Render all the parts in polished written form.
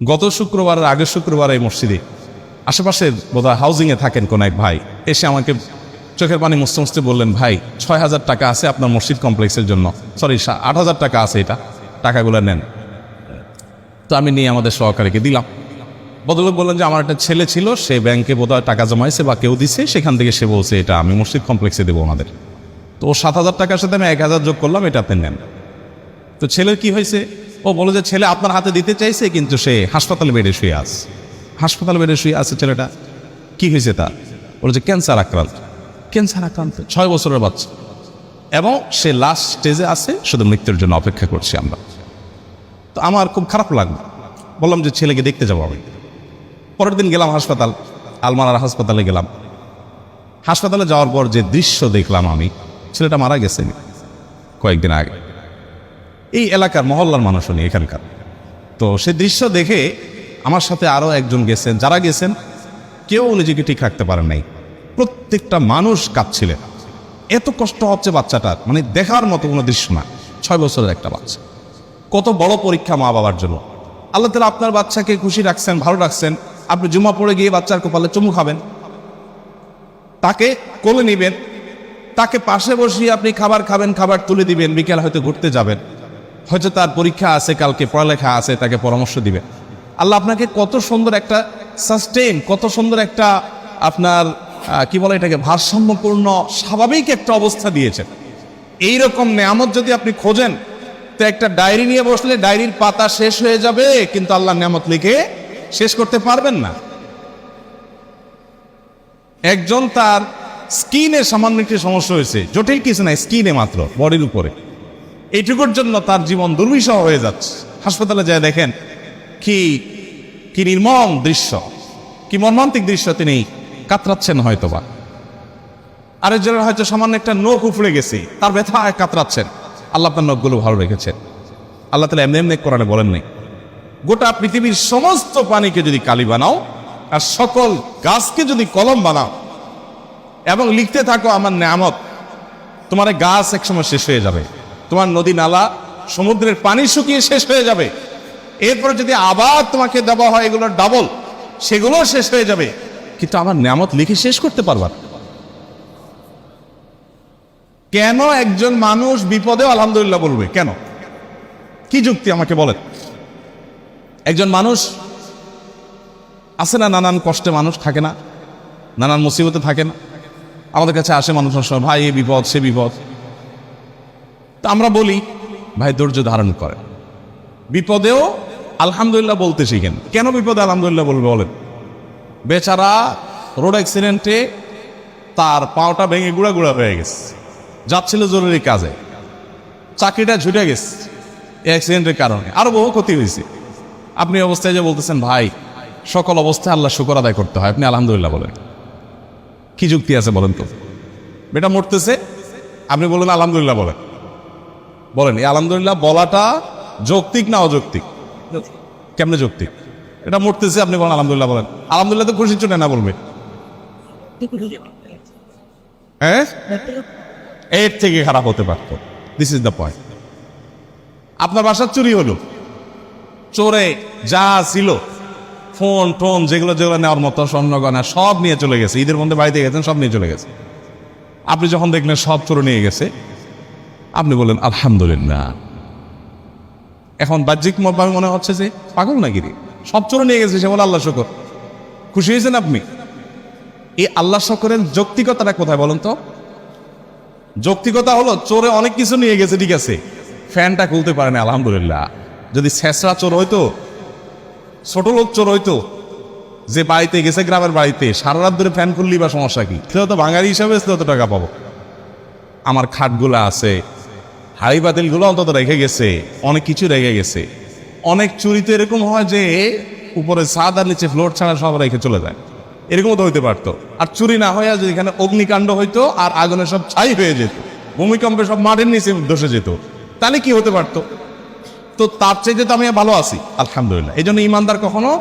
গত শুক্রবারের আগের শুক্রবার এই মসজিদে আশেপাশের বোধহয় হাউজিংয়ে থাকেন কোন এক ভাই এসে আমাকে চোখের পানি মুছতে মুছতে বললেন, ভাই ৬,০০০ টাকা আছে আপনার মসজিদ কমপ্লেক্সের জন্য, সরি ৮,০০০ টাকা আছে, এটা টাকাগুলো নেন। তো আমি নিয়ে আমাদের সহকারীকে দিলাম। ভদ্রলোক বললেন যে আমার একটা ছেলে ছিল, সে ব্যাংকে বোধহয় টাকা জমাইছে বা কেউ দিছে, সেখান থেকে সে বলছে এটা আমি মসজিদ কমপ্লেক্সে দেবো ওনাদের। তো ও ৭,০০০ টাকার সাথে আমি ১,০০০ যোগ করলাম, এটা আপনি নেন। তো ছেলের কি হয়েছে? ও বলে যে ছেলে আপনার হাতে দিতে চাইছে, কিন্তু সে হাসপাতালে বেডে শুয়ে আছে। হাসপাতালে বেডে শুয়ে আছে ছেলেটা। কি হয়েছে তার? বলে যে ক্যান্সার আক্রান্ত। ৬ বছরের বাচ্চা, এবং সে লাস্ট স্টেজে আছে, শুধু মৃত্যুর জন্য অপেক্ষা করছি আমরা। তো আমার খুব খারাপ লাগলো, বললাম যে ছেলেকে দেখতে যাবো আমি। পরের দিন গেলাম হাসপাতাল, আলমারার হাসপাতালে গেলাম। হাসপাতালে যাওয়ার পর যে দৃশ্য দেখলাম আমি, ছেলেটা মারা গেছে কয়েকদিন আগে। এই এলাকার মহল্লার মানুষ উনি এখানকার। তো সে দৃশ্য দেখে আমার সাথে আরও একজন গেছেন, যারা গেছেন কেউ নিজেকে ঠিক রাখতে পারেন নাই। প্রত্যেকটা মানুষ কাঁদছিলেন, এত কষ্ট হচ্ছে বাচ্চাটার, মানে দেখার মতো কোনো দৃশ্য না। ৬ বছরের একটা বাচ্চা, কত বড় পরীক্ষা মা বাবার জন্য। আল্লাহ তাআলা আপনার বাচ্চাকে খুশি রাখছেন, ভালো রাখছেন, আপনি জুমা পড়ে গিয়ে বাচ্চার কপালে চুমু খাবেন, তাকে কোলে নেবেন, তাকে পাশে বসিয়ে আপনি খাবার খাবেন, খাবার তুলে দিবেন, বিকেল হয়তো ঘুরতে যাবেন, হয়তো তার পরীক্ষা আছে, কালকে পড়ালেখা আছে, তাকে পরামর্শ দিবেন। আল্লাহ আপনাকে কত সুন্দর একটা সাস্টেইন, কত সুন্দর একটা আপনার কি বলে এটাকে, ভারসাম্যপূর্ণ স্বাভাবিক একটা অবস্থা দিয়েছেন। এইরকম নেয়ামত যদি আপনি খোঁজেন, তো একটা ডায়েরি নিয়ে বসলে ডায়েরির পাতা শেষ হয়ে যাবে, কিন্তু আল্লাহ নেয়ামত লিখে শেষ করতে পারবেন না। একজন তার স্কিনে সামান্য একটি সমস্যা হয়েছে, জটিল কিছু নাই, স্কিনে মাত্র, বডির উপরে, এইটুকুর জন্য তার জীবন দুর্বিষহ হয়ে যাচ্ছে। হাসপাতালে যায় দেখেন কি কি নির্মম দৃশ্য, কি মর্মান্তিক দৃশ্য, তিনি কাতরাচ্ছেন হয়তোবা। আরেকজনের হয়তো সামান্য একটা নখ উফড়ে গেছে, তার ব্যথায় কাতরাচ্ছেন। আল্লাহ আপনার নখগুলো ভালো রেখেছেন। আল্লাহ তাআলা এমনি এমনি কোরআনে বলেন নাই, গোটা পৃথিবীর সমস্ত পানিকে যদি কালি বানাও আর সকল গাছকে যদি কলম বানাও এবং লিখতে থাকো আমার নেয়ামত, তোমার গাছ একসময় শেষ হয়ে যাবে, তোমার নদী নালা সমুদ্রের পানি শুকিয়ে শেষ হয়ে যাবে, এরপরে যদি আবার তোমাকে দেওয়া হয় এগুলোর ডাবল, সেগুলো শেষ হয়ে যাবে, কিন্তু আমার নেয়ামত লিখে শেষ করতে পারবা না। কেন একজন মানুষ বিপদেও আলহামদুলিল্লাহ বলবে? কেন? কি যুক্তি আমাকে বলেন। একজন মানুষ আছে না, নানান কষ্টে মানুষ থাকে না, নানান মুসিবতে থাকে না, আমাদের কাছে আসে মানুষ, ভাই এ বিপদ সে বিপদ। তো আমরা বলি ভাই ধৈর্য ধারণ করে, বিপদেও আলহামদুলিল্লাহ বলতে শিখেন। কেন বিপদে আলহামদুলিল্লাহ বলবে বলেন? বেচারা রোড অ্যাক্সিডেন্টে তার পাওটা ভেঙে গুঁড়া গুঁড়া হয়ে গেছে, যাচ্ছিল জরুরি কাজে, চাকরিটা ছুটে গেছে এই অ্যাক্সিডেন্টের কারণে, আরো বহু ক্ষতি হয়েছে। আপনি অবস্থায় যে বলতেছেন ভাই সকল অবস্থায় আল্লাহ শুকর আদায় করতে হয়, আপনি আলহামদুলিল্লাহ বলেন, কি যুক্তি আছে বলেন তো? বেটা মরতেছে, আপনি বলেন আলহামদুলিল্লাহ বলেন, বলেন এই আলহামদুলিল্লাহ বলাটা যৌক্তিক না অযৌক্তিক? কেমনে যৌক্তিক? এটা মরতেছে, আপনি বলেন আলহামদুলিল্লাহ বলেন, আলহামদুলিল্লাহ তো খুশি চলে না বলবে, হ্যাঁ? এর থেকে খারাপ হতে পারত। This is the point. আপনার বাসার চুরি হলো, চোরে যা ছিল ফোন টোন যেগুলো যেগুলো নেওয়ার মতো স্বর্ণ গয়না সব নিয়ে চলে গেছে, ঈদের মধ্যে বাড়িতে গেছেন সব নিয়ে চলে গেছে। আপনি যখন দেখলেন সব চোর নিয়ে গেছে, আপনি বললেন আলহামদুলিল্লাহ। এখন বাহ্যিক মনে হচ্ছে যে পাগল নাকি রে, সব চোর নিয়ে গেছে, সে বলে আল্লাহ শুকর। খুশি হয়েছেন আপনি? এই আল্লাহ শুকরের যৌক্তিকতাটা কোথায় বলেন তো? যৌক্তিকতা হলো চোরে অনেক কিছু নিয়ে গেছে, ঠিক আছে, ফ্যানটা খুলতে পারে না, আলহামদুলিল্লাহ। যদি ছেঁচড়া চোর হইতো, ছোট লোক চোর হইতো, যে বাড়িতে গেছে গ্রামের বাড়িতে সারা রাত ধরে ফ্যান খুললি বা সমস্যা কি, সেটা তো বাঙালি হিসাবে তত টাকা পাবো। আমার খাটগুলো আছে, হাড়ি বাতিলগুলো অন্তত রেখে গেছে, অনেক কিছু রেখে গেছে। অনেক চুরিতে এরকম হয় যে উপরে ছাদ আর নিচে ফ্লোর ছাড়া সব রেখে চলে যায়, এরকমও তো হইতে পারতো। আর চুরি না হয়ে যদি এখানে অগ্নিকাণ্ড হইতো আর আগুনে সব ছাই হয়ে যেত, ভূমিকম্পে সব মাটির নিচে ধসে যেত, তাহলে কি হতে পারতো? তো তার চাইতে তো আমি ভালো আছি আলহামদুলিল্লাহ। এই জন্য ইমানদার কখনো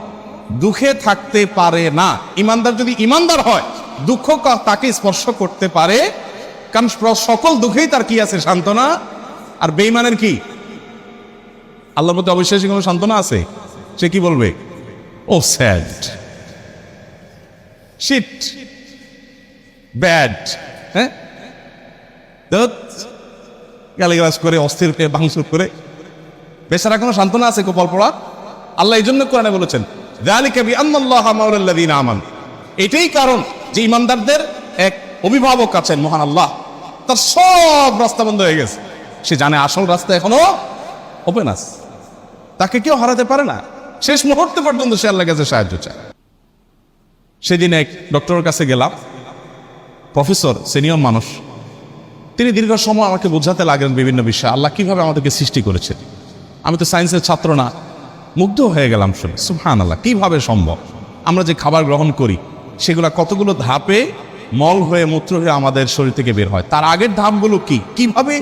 দুঃখে থাকতে পারে না। ইমানদার যদি ইমানদার হয়, দুঃখ তাকে স্পর্শ করতে পারে, কারণ সকল দুঃখেই তার কি আছে? সান্ত্বনা। আর বেঈমানের কি? আল্লাহর প্রতি অবিশ্বাসী কোনো সান্ত্বনা আছে? সে কি বলবে? ও স্যাড, শিট, ব্যাড, হ্যাঁ, গালিগালাজ করে অস্থির ভাঙচুর করে বেচারা কোনো সান্ত্বনা আছে কপাল পড়া? আল্লাহ এই জন্য কোরআনে বলেছেন যালিকা বিআন্নাল্লাহা মাওলাল্লাযীনা আমানু, এটাই কারণ যে ইমানদারদের এক অভিভাবক আছেন মহান আল্লাহ, তার সব রাস্তা বন্ধ হয়ে গেছে, সে জানে আসল রাস্তা এখনো ওপেন আছে, তাকে কেউ হারাতে পারে না, শেষ মুহূর্তে পর্যন্ত সে আল্লাহর কাছে সাহায্য চায়। সেদিন এক ডক্টরের কাছে গেলাম, প্রফেসর, সিনিয়র মানুষ, তিনি দীর্ঘ সময় আমাকে বোঝাতে লাগলেন বিভিন্ন বিষয়, আল্লাহ কিভাবে আমাদেরকে সৃষ্টি করেছেন। আমি তো সায়েন্সের ছাত্র না, মুগ্ধ হয়ে গেলাম শুনে, সুবহানাল্লাহ, কিভাবে সম্ভব আমরা যে খাবার গ্রহণ করি সেগুলো কতগুলো ধাপে মল হয়ে মূত্র হয়ে আমাদের শরীর থেকে বের হয়, তার আগের ধাপগুলো কি, কিভাবে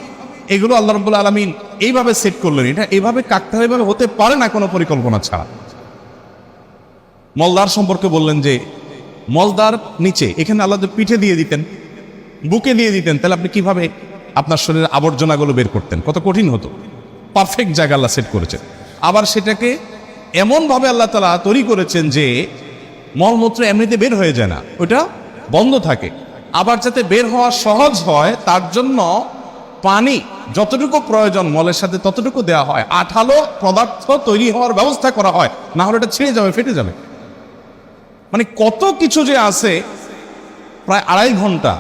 এগুলো আল্লাহ রাব্বুল আলামিন এইভাবে সেট করলেন, এটা এইভাবে কাকতালীয়ভাবে হতে পারে না কোনো পরিকল্পনা ছাড়া। মলদার সম্পর্কে বললেন যে মলদার নিচে, এখানে আল্লাহ যদি পিঠে দিয়ে দিতেন, বুকে দিয়ে দিতেন, তাহলে আপনি কিভাবে আপনার শরীরের আবর্জনাগুলো বের করতেন, কত কঠিন হতো। পারফেক্ট জায়গা আল্লাহ সেট করেছেন। আবার সেটাকে এমনভাবে আল্লাহ তাআলা তৈরি করেছেন যে মলমূত্র এমনিতে বের হয়ে যায় না, ওটা বন্ধ থাকে। আবার যাতে বের হওয়া সহজ হয় তার জন্য পানি যতটুকু প্রয়োজন মলের সাথে ততটুকু দেওয়া হয়, আঠালো পদার্থ তৈরি হওয়ার ব্যবস্থা করা হয়, না হলে এটা ছিঁড়ে যাবে, ফেটে যাবে। মানে কত কিছু যে আছে। প্রায় 2.5 ঘন্টা,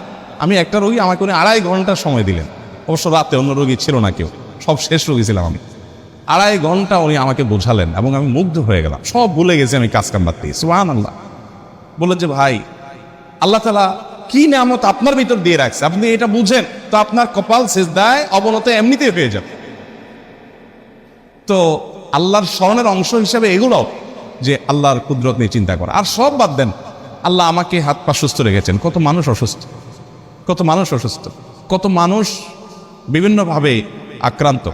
আমি একটা রোগী, আমাকে উনি 2.5 ঘন্টা সময় দিলেন, অবশ্য রাতে, অন্য রোগী ছিল না কেউ, সব শেষ রোগী ছিলাম আমি। 2.5 ঘন্টা উনি আমাকে বোঝালেন এবং আমি মুগ্ধ হয়ে গেলাম, সব ভুলে গেছি আমি কাজ কাম বাদ দিয়ে। সুবহানাল্লাহ। বললেন যে ভাই, আল্লাহ তাআলা কি নিয়ামত আপনার ভিতর দিয়ে রাখছে, আপনি এটা বুঝেন তো আপনার কপাল সিজদায় অবনত এমনিতেই হয়ে যাবে। তো আল্লাহর স্মরণের অংশ হিসাবে এগুলো, যে আল্লাহর কুদরত নিয়ে চিন্তা করা। আর সব বাদ দেন, আল্লাহ আমাকে হাত পা সুস্থ রেখেছেন, কত মানুষ অসুস্থ, কত মানুষ অসুস্থ, কত মানুষ বিভিন্নভাবে আক্রান্ত।